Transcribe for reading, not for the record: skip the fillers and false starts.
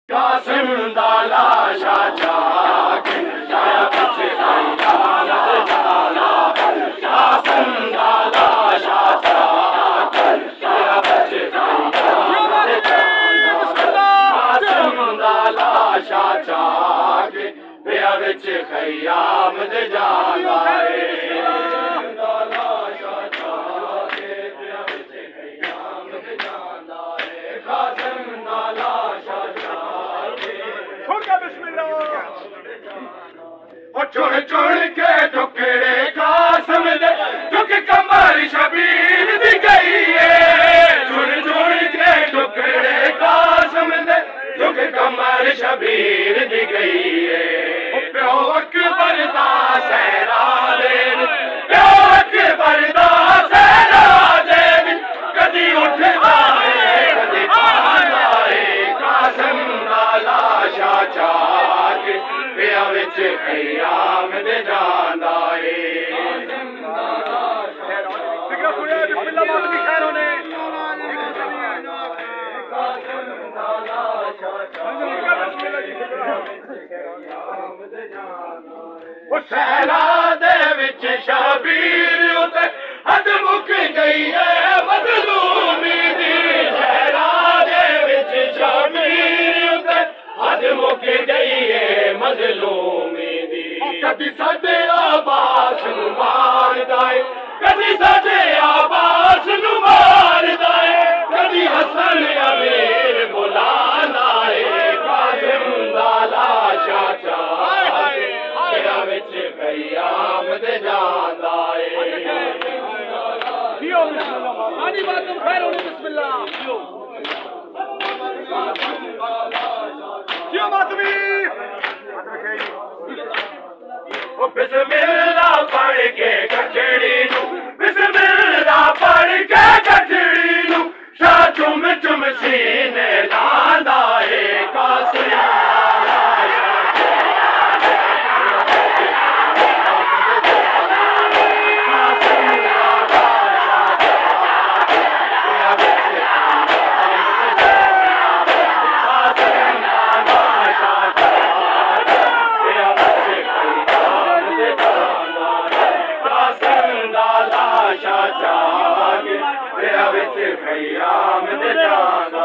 कासिम दा लाशा जाग जाया बच्चे कासिम दा लाशा जाग जाया बच्चे कासिम दा लाशा जाग पिया विच खयाम दे जांदा है चुन चुन के टुकड़े कासिम दे टुक कमर शबीर दी गई है चुन चुन के टुकड़े कासिम दे टुक कमर शबीर दी गई है प्यो अकबर दा सहरा दे प्यो अकबर दा सहरा दे कदी उठदा है कदी पांदा है कासिम दा लाशा जाग पिया विच खयाम दे जांदा है फिक्र सुनिया बिस्मिल्लाह बात की खैर होने कासिम दा लाशा ओ सहरा दे विच शबीर उते हद मुक गई है मजलूमी दी सहरा दे विच शबीर उते हद मुक गई है मजलूमी दी कदी साडे आबास नूं मारदा है कदी साडे आबास नूं मारदा है कदी हसन अमीर बुलांदा है कासिम दा लाशा जाग पिया विच खयाम दे जांदा है जियो आनी बात खैर होनी बिस्मिल्लाह जियो मातमी बिस्मिल्लाह पढ़ के गठड़ी नू बिस्मिल्लाह पढ़ के गठड़ी नू शाह चुम चुम सीने लांदा है कासिम खयाम दे जांदा